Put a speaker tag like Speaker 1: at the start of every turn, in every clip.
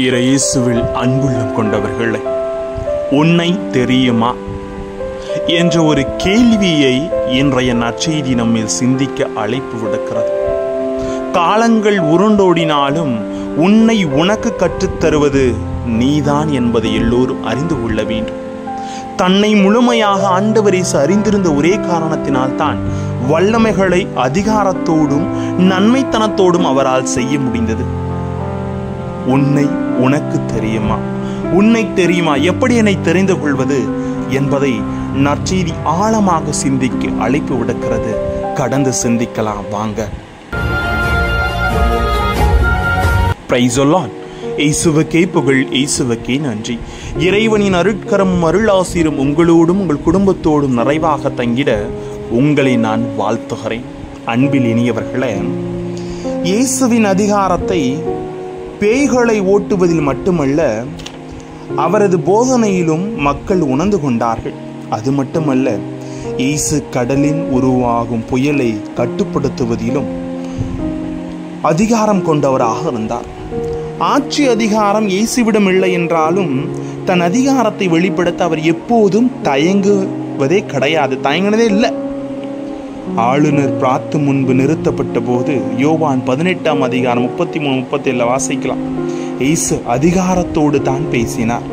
Speaker 1: இயேசுவில் அன்புள்ளம் கொண்டவர்களே, உன்னை தெரியுமா என்ற ஒரு கேள்வியை இன்றைய நற்செய்தி நம்மில் சிந்திக்க அழைப்பு விடுக்கிறது. காலங்கள் உருண்டோடினாலும் உன்னை உனக்கு கற்றுத்தருவது நீதான் என்பதை எல்லோரும் அறிந்து கொள்ள வேண்டும். தன்னை முழுமையாக ஆண்டவர் இயேசு அறிந்திருந்த ஒரே காரணத்தினால்தான் வல்லமைகளை அதிகாரத்தோடும் நன்மைத்தனத்தோடும் அவரால் செய்ய முடிந்தது. உன்னை உனக்கு தெரியுமா? உன்னை தெரியுமா? எப்படி என்னை தெரிந்து கொள்வது என்பதை நற்செய்தி ஆழமாக சிந்திக்க அழைப்பு விடுக்கிறது. கடந்து சிந்திக்கலாம் வாங்க. Praise the Lord. இயேசுவுக்கே புகழ், இயேசுவுக்கே நன்றி. இறைவனின் அருட்கரமும் அருளாசிரும் உங்களோடும் உங்கள் குடும்பத்தோடும் நிறைவாக தங்கிட உங்களை நான் வாழ்த்துகிறேன். அன்பில் இனியவர்களே, இயேசுவின் அதிகாரத்தை பேய்களை ஓட்டுவதில் மட்டுமல்ல, அவரது போதனையிலும் மக்கள் உணர்ந்து கொண்டார்கள். அது மட்டுமல்ல, இயேசு கடலில் உருவாகும் புயலை கட்டுப்படுத்துவதிலும் அதிகாரம் கொண்டவராக இருந்தார். ஆட்சி அதிகாரம் இயேசுவிடம் இல்லை என்றாலும் தன் அதிகாரத்தை வெளிப்படுத்த அவர் எப்போதும் தயங்குவதே கிடையாது, தயங்கினதே இல்லை. ஆளுநர் பிராத்து முன்பு நிறுத்தப்பட்ட போது யோவான் 18ஆம் அதிகாரம் 33-37 வாசிக்கலாம். இயேசு அதிகாரத்தோடு தான் பேசினார்.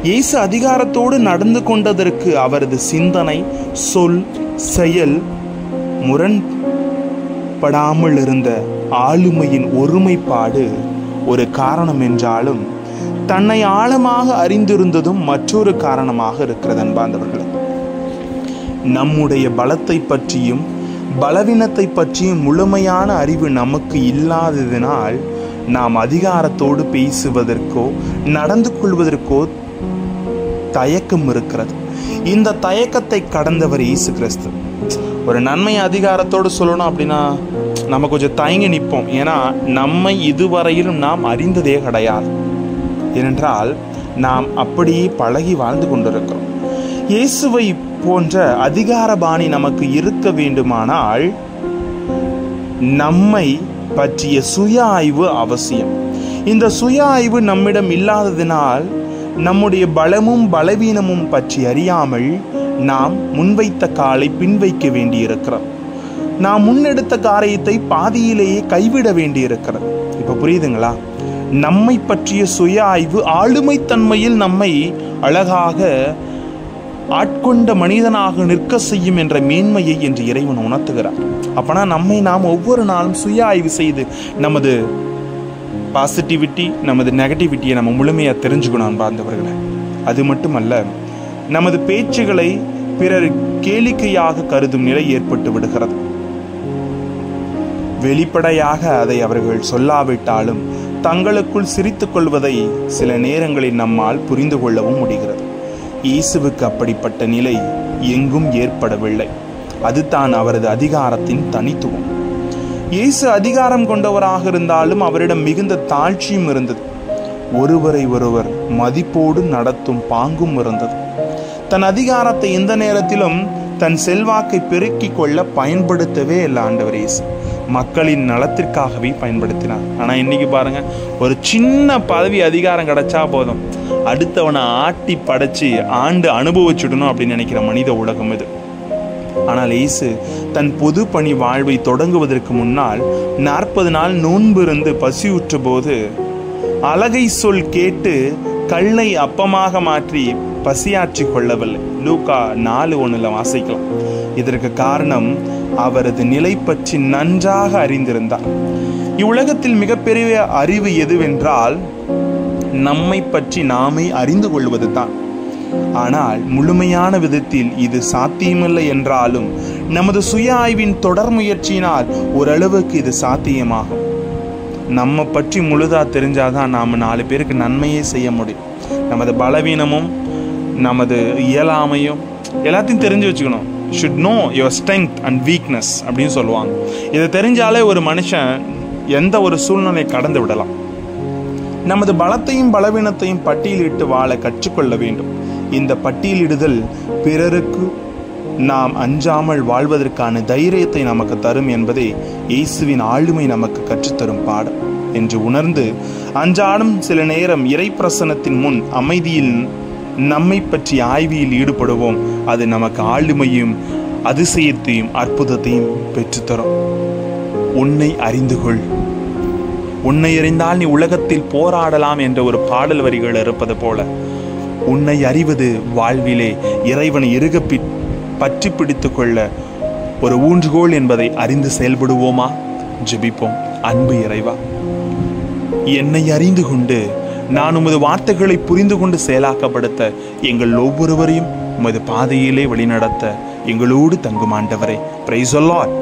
Speaker 1: இயேசு அதிகாரத்தோடு நடந்து கொண்டதற்கு அவரது சிந்தனை, சொல், செயல் முரண்படாமல் இருந்த ஆளுமையின் ஒருமைப்பாடு ஒரு காரணம் என்றாலும் தன்னை ஆழமாக அறிந்திருந்ததும் மற்றொரு காரணமாக இருக்கிறது. அன்பார்ந்தவர்களே, நம்முடைய பலத்தை பற்றியும் பலவீனத்தை பற்றியும் முழுமையான அறிவு நமக்கு இல்லாததினால் நாம் அதிகாரத்தோடு பேசுவதற்கோ நடந்து கொள்வதற்கோ தயக்கம் இருக்கிறது. இந்த தயக்கத்தை கடந்தவர் இயேசு கிறிஸ்து. ஒரு நன்மை அதிகாரத்தோடு சொல்லணும் அப்படின்னா நம்ம கொஞ்சம் தயங்கி நிற்போம். ஏன்னா நம்மை இதுவரையிலும் நாம் அறிந்ததே கிடையாது. ஏனென்றால் நாம் அப்படியே பழகி வாழ்ந்து கொண்டிருக்கிறோம். இயேசுவை போன்ற அதிகார பாணி நமக்கு இருக்க வேண்டுமானால் நம்மை பற்றிய சுய ஆய்வு அவசியம். இந்த சுய ஆய்வு நம்மிடம் இல்லாததினால் நம்முடைய பலமும் பலவீனமும் பற்றி அறியாமல் நாம் முன்வைத்த காலை பின்வைக்க வேண்டியிருக்கிறோம். நாம் முன்னெடுத்த காரியத்தை பாதியிலேயே கைவிட வேண்டியிருக்கிறது. இப்ப புரியுதுங்களா? நம்மை பற்றிய சுய ஆய்வு ஆளுமைத்தன்மையில் நம்மை அழகாக ஆட்கொண்ட மனிதனாக நிற்க செய்யும் என்ற மேன்மையை என்று இறைவன் உணர்த்துகிறார். அப்பனா நம்மை நாம் ஒவ்வொரு நாளும் சுய ஆய்வு செய்து நமது பாசிட்டிவிட்டி, நமது நெகட்டிவிட்டியை நம்ம முழுமையாக தெரிஞ்சுக்கணும் அன்பார்ந்தவர்களே. அது மட்டுமல்ல, நமது பேச்சுகளை பிறர் கேளிக்கையாக கருதும் நிலை ஏற்பட்டு விடுகிறது. வெளிப்படையாக அதை அவர்கள் சொல்லாவிட்டாலும் தங்களுக்குள் சிரித்துக் கொள்வதை சில நேரங்களில் நம்மால் புரிந்து கொள்ளவும் முடிகிறது. இயேசுவுக்கு அப்படிப்பட்ட நிலை எங்கும் ஏற்படவில்லை. அதுதான் அவரது அதிகாரத்தின் தனித்துவம். இயேசு அதிகாரம் கொண்டவராக இருந்தாலும் அவரிடம் மிகுந்த தாழ்ச்சியும் இருந்தது. ஒருவரை ஒருவர் மதிப்போடு நடத்தும் பாங்கும் இருந்தது. தன் அதிகாரத்தை எந்த நேரத்திலும் தன் செல்வாக்கை பெருக்கிக் கொள்ள பயன்படுத்தவே இல்லை ஆண்டவர் இயேசு. மக்களின் நலத்திற்காகவே பயன்படுத்தினார். ஆனால் இன்னைக்கு பாருங்க, ஒரு சின்ன பதவி அதிகாரம் கிடைச்சா போதும், அடுத்தவனை ஆட்டி படைச்சு ஆண்டு அனுபவிச்சுடணும் அப்படின்னு நினைக்கிற மனித உலகம் இது. ஆனால் இயேசு தன் பொது பணி வாழ்வை தொடங்குவதற்கு முன்னால் 40 நாள் நோன்பு இருந்து பசியுற்ற போது அழகை சொல் கேட்டு கல்லை அப்பமாக மாற்றி பசியாற்றி கொள்ளவில்லை. லூக்கா 4:1 வாசிக்கலாம். இதற்கு காரணம் அவரது நிலை பற்றி நன்றாக அறிந்திருந்தார். இவ்வுலகத்தில் மிகப்பெரிய அறிவு எதுவென்றால் நம்மை பற்றி நாமே அறிந்து கொள்வது தான். ஆனால் முழுமையான விதத்தில் இது சாத்தியமில்லை என்றாலும் நமது சுய ஆய்வின் தொடர் முயற்சியினால் ஓரளவுக்கு இது சாத்தியமாகும். நம்ம பற்றி முழுதா தெரிஞ்சாதான் நாம் 4 பேருக்கு நன்மையே செய்ய முடியும். நமது பலவீனமும் நமது இயலாமையும் எல்லாத்தையும் தெரிஞ்சு வச்சுக்கணும். Should know your strength and weakness அப்படின்னு சொல்லுவாங்க. இதை தெரிஞ்சாலே ஒரு மனுஷன் எந்த ஒரு சூழ்நிலை கடந்து விடலாம். நமது பலத்தையும் பலவீனத்தையும் பட்டியலிட்டு வாழ கற்றுக்கொள்ள வேண்டும். இந்த பட்டியலிடுதல் பிறருக்கு நாம் அஞ்சாமல் வாழ்வதற்கான தைரியத்தை நமக்கு தரும் என்பதே இயேசுவின் ஆளுமை நமக்கு கற்றுத்தரும் பாடம். என்று உணர்ந்து அன்றாடம் சில நேரம் இறைப்பிரசனத்தின் முன் அமைதியில் நம்மை பற்றி ஆய்வியில் ஈடுபடுவோம். அது நமக்கு ஆளுமையும் அதிசயத்தையும் அற்புதத்தையும் பெற்றுத்தரும். உன்னை அறிந்து கொள். உன்னை அறிந்தால் நீ உலகத்தில் போராடலாம் என்ற ஒரு பாடல் வரிகள் இருப்பது போல, உன்னை அறிவது வாழ்விலே இறைவனை பற்றி பிடித்து கொள்ள ஒரு ஊன்றுகோல் என்பதை அறிந்து செயல்படுவோமா? ஜெபிப்போம். அன்பு இறைவா, என்னை அறிந்து கொண்டு நான் உமது வார்த்தைகளை புரிந்து கொண்டு செயலாக்கப்படுத்த எங்கள் ஒவ்வொருவரையும் உமது பாதையிலே வழிநடத்த எங்களோடு தங்கும் ஆண்டவரே. Praise the Lord.